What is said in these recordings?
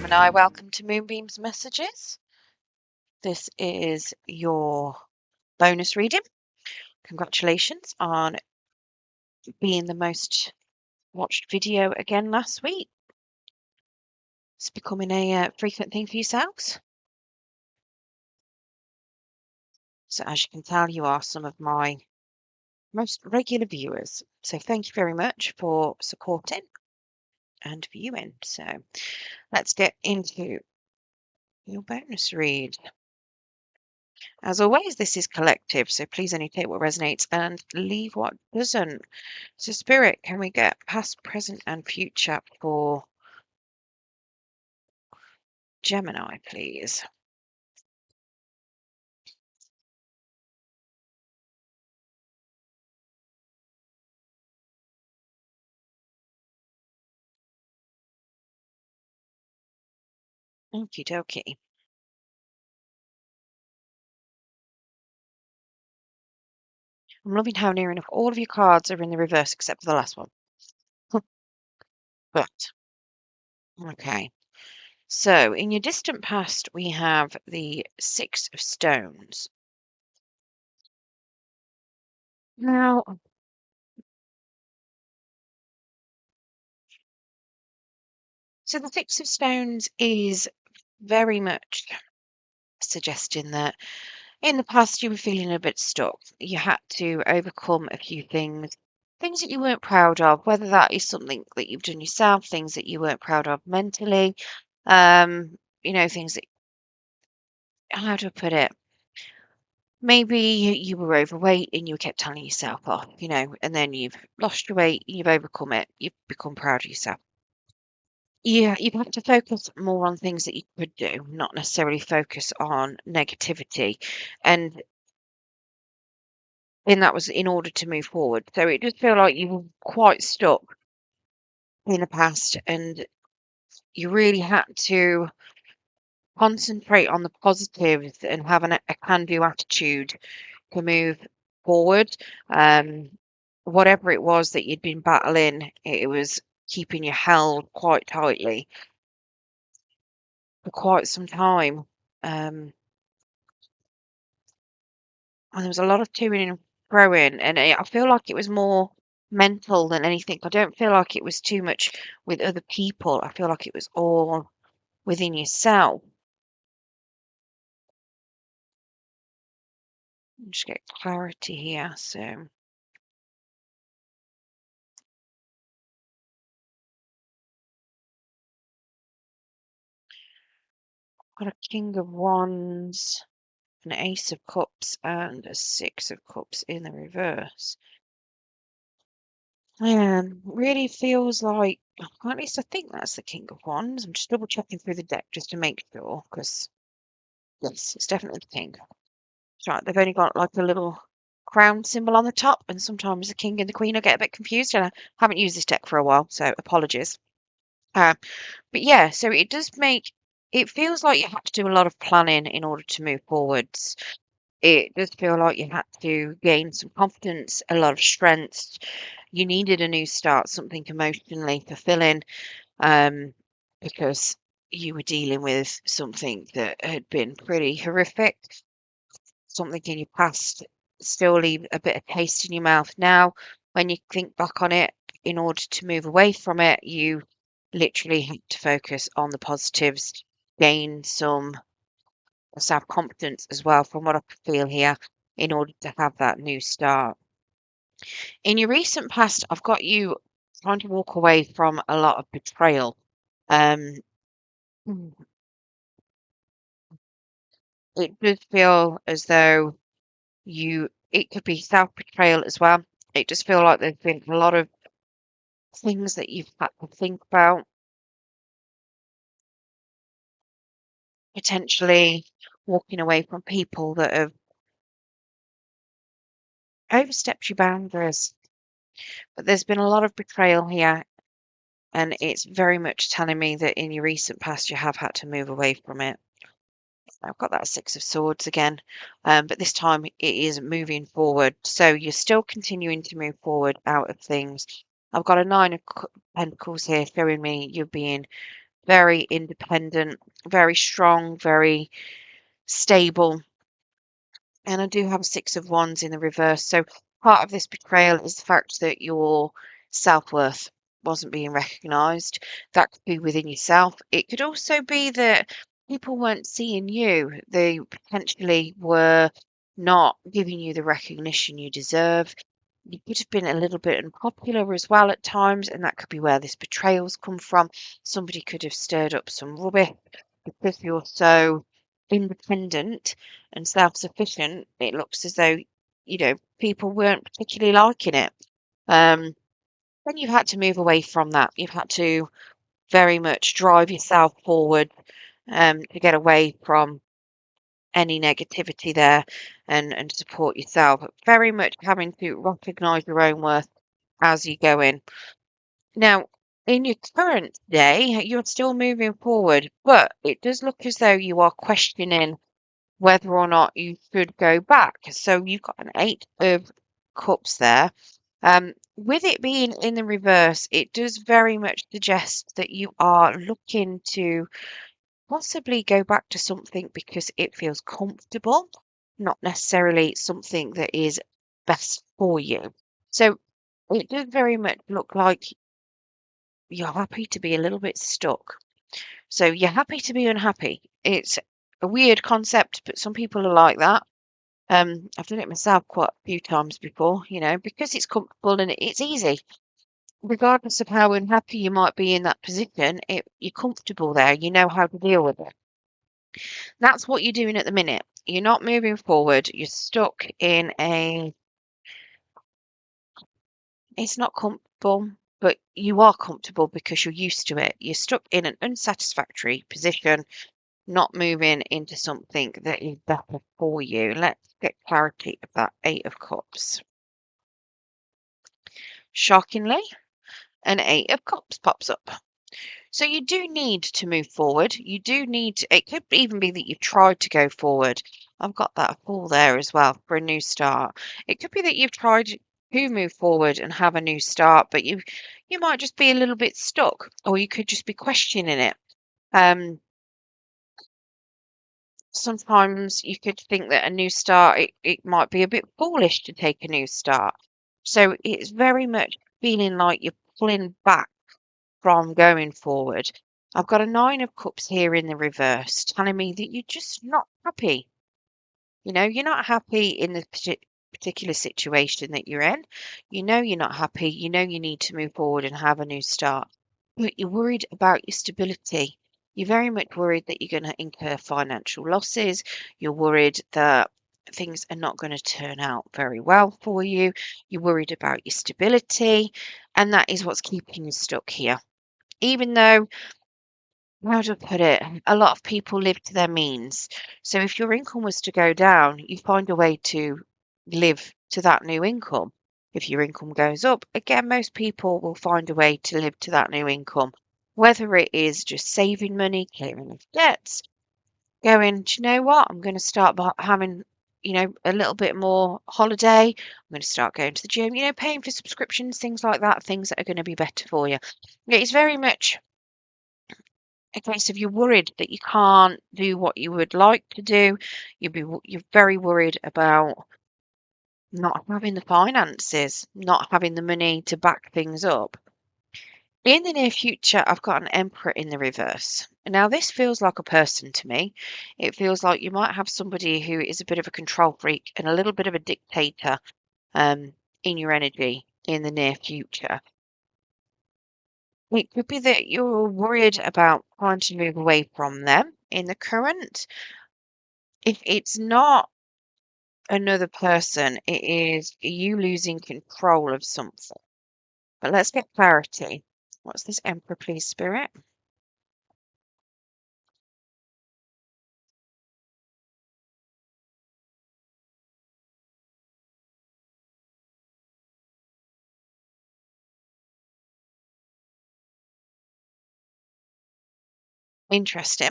Gemini, welcome to Moonbeam's Messages. This is your bonus reading. Congratulations on being the most watched video again last week. It's becoming a frequent thing for yourselves. So as you can tell, you are some of my most regular viewers. So thank you very much for supporting and viewing. So let's get into your bonus read. As always, this is collective, so please only take what resonates and leave what doesn't. So, Spirit, can we get past, present, and future for Gemini, please? Okie dokie. I'm loving how near enough all of your cards are in the reverse except for the last one. But, okay. So, in your distant past, we have the Six of Stones. Now, so the Six of Stones is very much suggesting that in the past you were feeling a bit stuck. You had to overcome a few things that you weren't proud of, whether that is something that you've done yourself, things that you weren't proud of mentally, things that, how do I put it? Maybe you were overweight and you kept telling yourself off, and then you've lost your weight, you've overcome it, you've become proud of yourself. Yeah, you've had to focus more on things that you could do, not necessarily focus on negativity. And that was in order to move forward. So it does feel like you were quite stuck in the past and you really had to concentrate on the positives and have a can-do attitude to move forward. Whatever it was that you'd been battling, it was keeping you held quite tightly for quite some time. And there was a lot of toing and froing, and I feel like it was more mental than anything. I don't feel like it was too much with other people. I feel like it was all within yourself. Just get clarity here. So, got a King of Wands, an Ace of Cups, and a Six of Cups in the reverse. Really feels like, at least I think that's the King of Wands. I'm just double checking through the deck just to make sure, because yes, it's definitely the King. That's right, they've only got like a little crown symbol on the top, and sometimes the King and the Queen will get a bit confused, and I haven't used this deck for a while, so apologies. But yeah, so it feels like you had to do a lot of planning in order to move forwards. It does feel like you had to gain some confidence, a lot of strength. You needed a new start, something emotionally fulfilling, because you were dealing with something that had been pretty horrific. Something in your past still leave a bit of taste in your mouth now. When you think back on it, in order to move away from it, you literally have to focus on the positives, gain some self-confidence as well, from what I feel here, in order to have that new start. In your recent past, I've got you trying to walk away from a lot of betrayal. Um, it does feel as though it could be self-betrayal as well. It does feel like there's been a lot of things that you've had to think about, potentially walking away from people that have overstepped your boundaries. But there's been a lot of betrayal here, and it's very much telling me that in your recent past you have had to move away from it. I've got that Six of Swords again, but this time it is moving forward. So you're still continuing to move forward out of things. I've got a Nine of Pentacles here showing me you're being very independent, very strong, very stable. And I do have a Six of Wands in the reverse. So part of this betrayal is the fact that your self-worth wasn't being recognised. That could be within yourself. It could also be that people weren't seeing you. They potentially were not giving you the recognition you deserve. You could have been a little bit unpopular as well at times, and that could be where this betrayal's come from. Somebody could have stirred up some rubbish because you're so independent and self-sufficient. It looks as though, people weren't particularly liking it. Then you've had to move away from that. You've had to very much drive yourself forward, to get away from any negativity there, and support yourself. Very much having to recognise your own worth as you go in. Now, in your current day, you're still moving forward, but it does look as though you are questioning whether or not you should go back. So you've got an Eight of Cups there. With it being in the reverse, it does very much suggest that you are looking to possibly go back to something because it feels comfortable, not necessarily something that is best for you. So it does very much look like you're happy to be a little bit stuck. So you're happy to be unhappy. It's a weird concept, but some people are like that. I've done it myself quite a few times before, because it's comfortable and it's easy. Regardless of how unhappy you might be in that position, you're comfortable there. You know how to deal with it. That's what you're doing at the minute. You're not moving forward. You're stuck in it's not comfortable, but you are comfortable because you're used to it. You're stuck in an unsatisfactory position, not moving into something that is better for you. Let's get clarity of that Eight of Cups. Shockingly, an Eight of Cups pops up. So you do need to move forward. You do need to, it could even be that you've tried to go forward. I've got that Fool there as well for a new start. It could be that you've tried to move forward and have a new start, but you might just be a little bit stuck, or you could just be questioning it. Sometimes you could think that a new start, it might be a bit foolish to take a new start. So it's very much feeling like you're pulling back from going forward. I've got a Nine of Cups here in the reverse, telling me that you're just not happy. You're not happy in the particular situation that you're in. You're not happy. You need to move forward and have a new start. But you're worried about your stability. You're very much worried that you're going to incur financial losses. You're worried that things are not going to turn out very well for you. You're worried about your stability. And that is what's keeping you stuck here. Even though, how do I put it? A lot of people live to their means. So if your income was to go down, you find a way to live to that new income. If your income goes up, again, most people will find a way to live to that new income, whether it is just saving money, clearing off debts, going, do you know what? I'm going to start having, a little bit more holiday. I'm going to start going to the gym, paying for subscriptions, things like that, things that are going to be better for you. It's very much a case of you're worried that you can't do what you would like to do. You're very worried about not having the finances, not having the money to back things up. In the near future, I've got an Emperor in the reverse. Now, this feels like a person to me. It feels like you might have somebody who is a bit of a control freak and a little bit of a dictator, in your energy in the near future. It could be that you're worried about trying to move away from them in the current. If it's not another person, it is you losing control of something. But let's get clarity. What's this Emperor, please, Spirit? Interesting.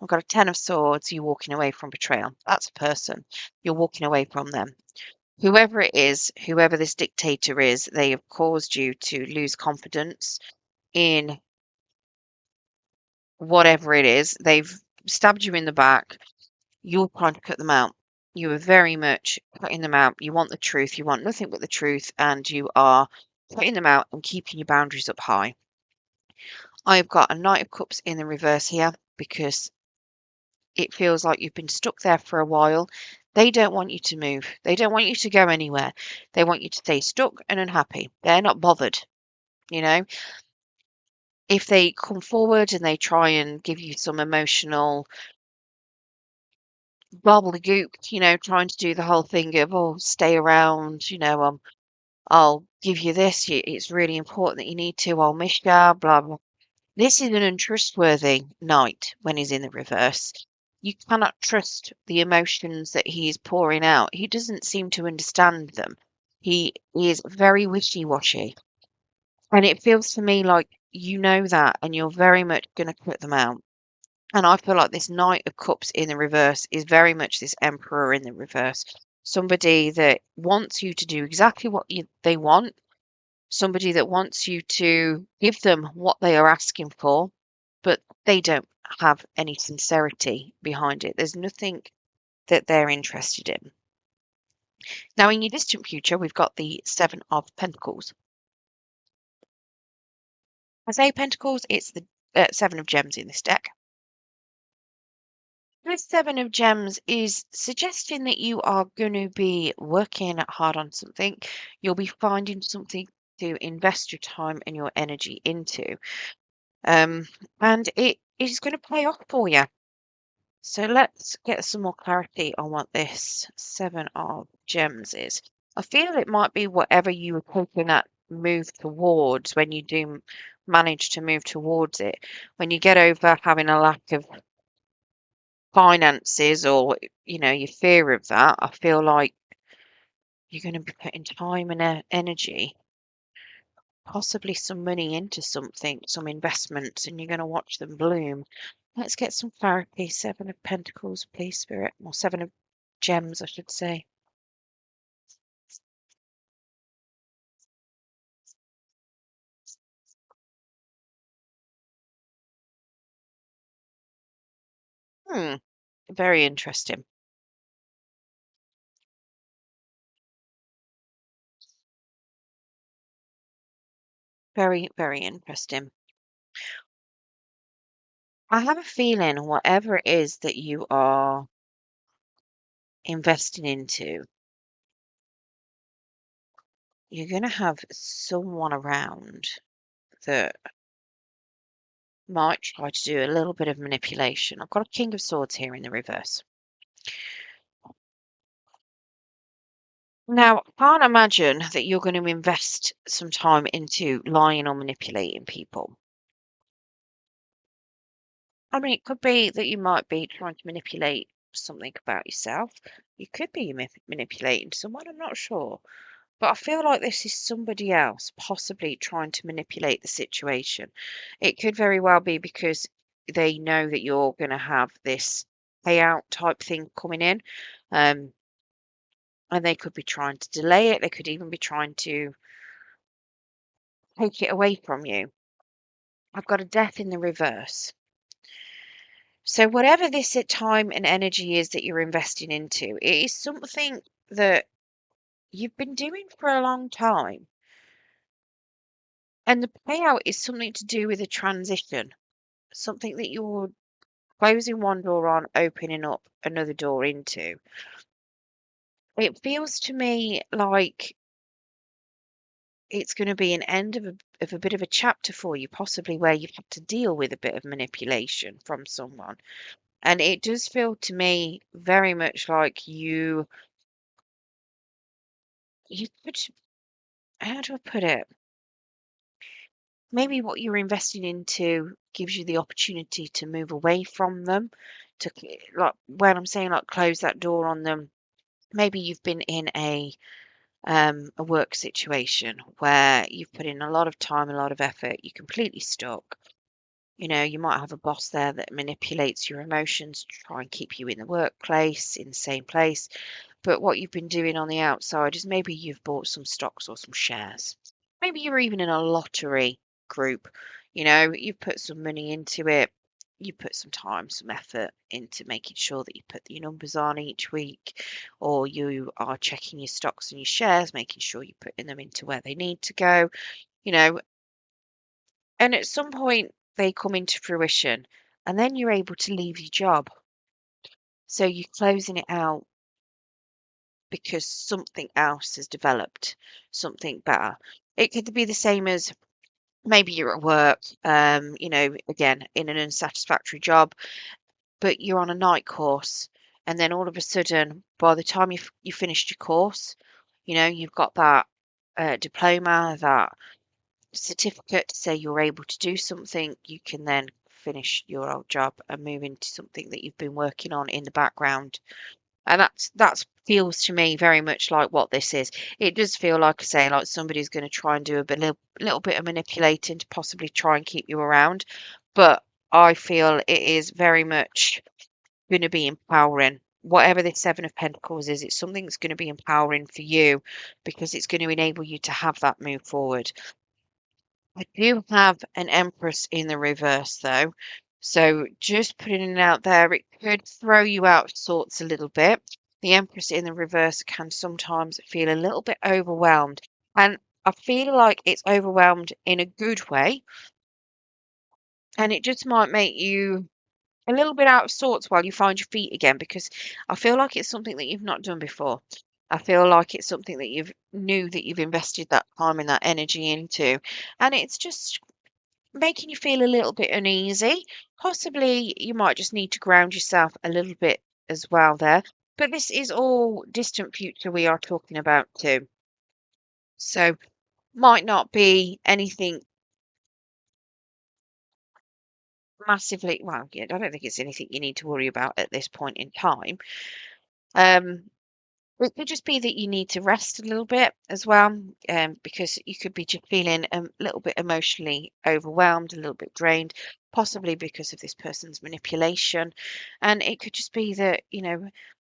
I've got a Ten of Swords. You're walking away from betrayal. That's a person. You're walking away from them. Whoever it is, whoever this dictator is, they have caused you to lose confidence in whatever it is, they've stabbed you in the back, you're trying to cut them out. You are very much cutting them out. You want the truth, you want nothing but the truth, and you are cutting them out and keeping your boundaries up high. I've got a Knight of Cups in the reverse here because it feels like you've been stuck there for a while. They don't want you to move. They don't want you to go anywhere. They want you to stay stuck and unhappy. They're not bothered, you know. If they come forward and they try and give you some emotional gobbledygook, trying to do the whole thing of, oh, stay around, I'll give you this. It's really important that you need to. I'll miss you, blah, blah. This is an untrustworthy knight when he's in the reverse. You cannot trust the emotions that he is pouring out. He doesn't seem to understand them. He is very wishy-washy. And it feels to me like you know that and you're very much going to cut them out. And I feel like this Knight of Cups in the reverse is very much this Emperor in the reverse. Somebody that wants you to do exactly what they want. Somebody that wants you to give them what they are asking for, but they don't have any sincerity behind it. There's nothing that they're interested in. Now, in your distant future, we've got the Seven of Pentacles. I say Pentacles, it's the Seven of Gems in this deck. This Seven of Gems is suggesting that you are going to be working hard on something. You'll be finding something to invest your time and your energy into. And it is going to pay off for you. So let's get some more clarity on what this Seven of Gems is. I feel it might be whatever you were hoping that move towards when you do manage to move towards it. When you get over having a lack of finances or, your fear of that, I feel like you're going to be putting time and energy, possibly some money into something, some investments, and you're going to watch them bloom. Let's get some clarity. Seven of Pentacles, please, Spirit. Or Seven of Gems, I should say. Hmm, very interesting. Very, very interesting. I have a feeling whatever it is that you are investing into, you're going to have someone around that might try to do a little bit of manipulation. I've got a King of Swords here in the reverse. Now, I can't imagine that you're going to invest some time into lying or manipulating people. I mean, it could be that you might be trying to manipulate something about yourself. You could be manipulating someone, I'm not sure. But I feel like this is somebody else possibly trying to manipulate the situation. It could very well be because they know that you're going to have this payout type thing coming in. Um, and they could be trying to delay it. They could even be trying to take it away from you. I've got a death in the reverse. So whatever this time and energy is that you're investing into, it is something that you've been doing for a long time. And the payout is something to do with a transition, something that you're closing one door on, opening up another door into. It feels to me like it's going to be an end of a bit of a chapter for you, possibly where you've had to deal with a bit of manipulation from someone. And it does feel to me very much like you could, how do I put it? Maybe what you're investing into gives you the opportunity to move away from them, to like when I'm saying like close that door on them. Maybe you've been in a work situation where you've put in a lot of time, a lot of effort, you're completely stuck. You might have a boss there that manipulates your emotions to try and keep you in the workplace, in the same place. But what you've been doing on the outside is maybe you've bought some stocks or some shares. Maybe you're even in a lottery group. You've put some money into it. you put some time, some effort into making sure that you put your numbers on each week, or you are checking your stocks and your shares, making sure you're putting them into where they need to go, you know, and at some point they come into fruition, and then you're able to leave your job. So you're closing it out because something else has developed, something better. It could be the same as maybe you're at work, again, in an unsatisfactory job, but you're on a night course, and then all of a sudden, by the time you finished your course, you've got that diploma, that certificate to say you're able to do something. You can then finish your old job and move into something that you've been working on in the background. And that feels to me very much like what this is. It does feel like I say, like somebody's going to try and do little bit of manipulating to possibly try and keep you around. But I feel it is very much going to be empowering. Whatever this Seven of Pentacles is, it's something that's going to be empowering for you because it's going to enable you to have that move forward. I do have an Empress in the reverse though. So just putting it out there, it could throw you out of sorts a little bit. The Empress in the reverse can sometimes feel a little bit overwhelmed. And I feel like it's overwhelmed in a good way. And it just might make you a little bit out of sorts while you find your feet again, because I feel like it's something that you've not done before. I feel like it's something that you've invested that time and that energy into. And it's just making you feel a little bit uneasy. Possibly you might just need to ground yourself a little bit as well there. But this is all distant future we are talking about too. So might not be anything massively, well, yeah, I don't think it's anything you need to worry about at this point in time. Um, It could just be that you need to rest a little bit as well, because you could be just feeling a little bit emotionally overwhelmed, a little bit drained, possibly because of this person's manipulation. And it could just be that,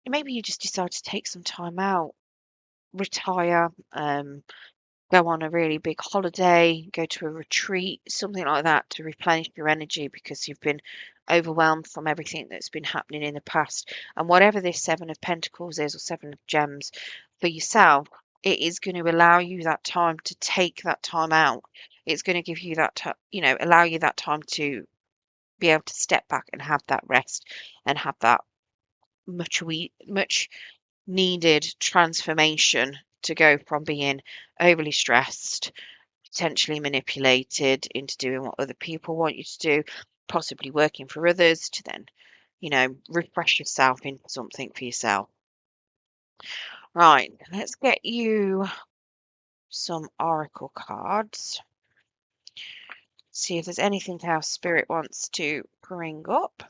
maybe you just decide to take some time out, retire, go on a really big holiday, go to a retreat, something like that to replenish your energy because you've been overwhelmed from everything that's been happening in the past. And whatever this Seven of Pentacles is, or Seven of Gems for yourself, it is going to allow you that time to take that time out. It's going to give you that, allow you that time to be able to step back and have that rest and have that much needed transformation to go from being overly stressed, potentially manipulated into doing what other people want you to do, possibly working for others to then, refresh yourself into something for yourself. Right, let's get you some oracle cards. See if there's anything else Spirit wants to bring up.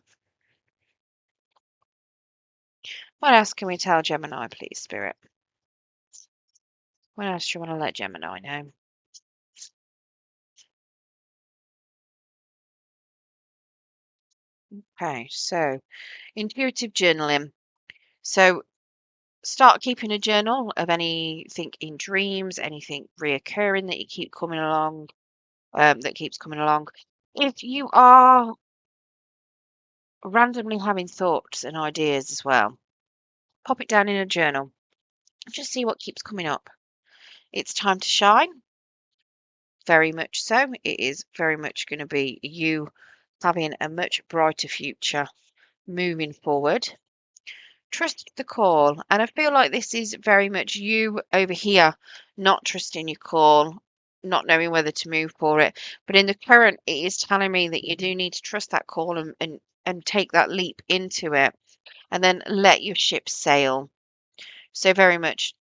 What else can we tell Gemini, please, Spirit? What else do you want to let Gemini know? Okay, so intuitive journaling. So start keeping a journal of anything in dreams, anything reoccurring that you keep coming along, that keeps coming along. If you are randomly having thoughts and ideas as well, pop it down in a journal. Just see what keeps coming up. It's time to shine. Very much so. It is very much going to be you having a much brighter future moving forward. Trust the call. And I feel like this is very much you over here, not trusting your call, not knowing whether to move for it. But in the current, it is telling me that you do need to trust that call and take that leap into it and then let your ship sail. So very much,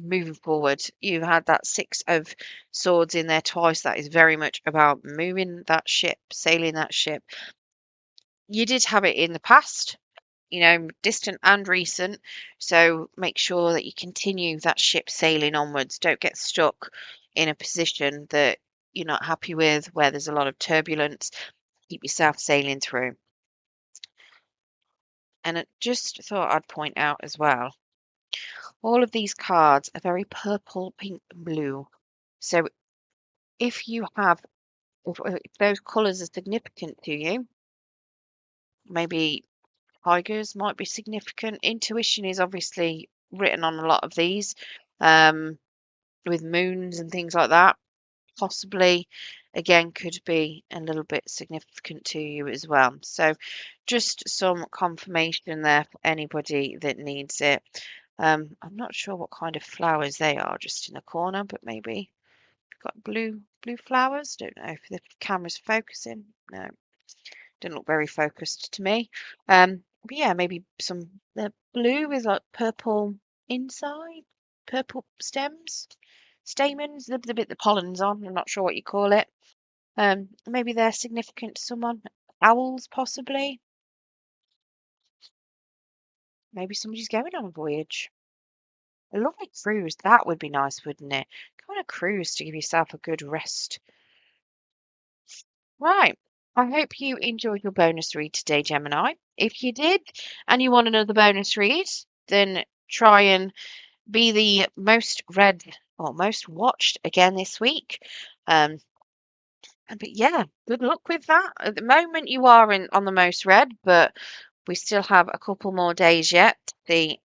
moving forward. You had that Six of Swords in there twice. That is very much about moving that ship, sailing that ship. You did have it in the past, distant and recent. So make sure that you continue that ship sailing onwards. Don't get stuck in a position that you're not happy with, where there's a lot of turbulence. Keep yourself sailing through. And I just thought I'd point out as well, all of these cards are very purple, pink, and blue. So if you have if those colours are significant to you, maybe tigers might be significant. Intuition is obviously written on a lot of these, with moons and things like that. Possibly, again, could be a little bit significant to you as well. So, just some confirmation there for anybody that needs it. I'm not sure what kind of flowers they are, just in the corner, but maybe got blue flowers. Don't know if the camera's focusing. No, didn't look very focused to me. But yeah, maybe some they're blue with like purple inside, purple stamens, the bit the pollen's on. I'm not sure what you call it. Maybe they're significant to someone. Owls, possibly. Maybe somebody's going on a voyage. A lovely cruise. That would be nice, wouldn't it? Go on a cruise to give yourself a good rest. Right. I hope you enjoyed your bonus read today, Gemini. If you did and you want another bonus read, then try and be the most read or most watched again this week. Um, but yeah, good luck with that. At the moment, you are in on the most read, but we still have a couple more days yet to see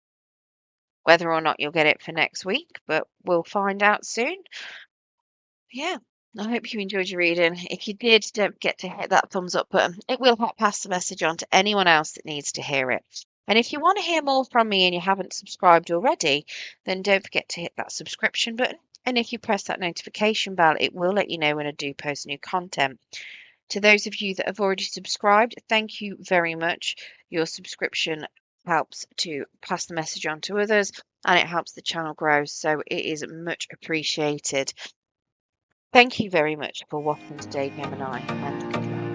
whether or not you'll get it for next week. But we'll find out soon. Yeah, I hope you enjoyed your reading. If you did, don't forget to hit that thumbs up button. It will help pass the message on to anyone else that needs to hear it. And if you want to hear more from me and you haven't subscribed already, then don't forget to hit that subscription button. And if you press that notification bell, it will let you know when I do post new content. To those of you that have already subscribed, thank you very much. Your subscription helps to pass the message on to others and it helps the channel grow. So it is much appreciated. Thank you very much for watching today, Gemini, and good luck.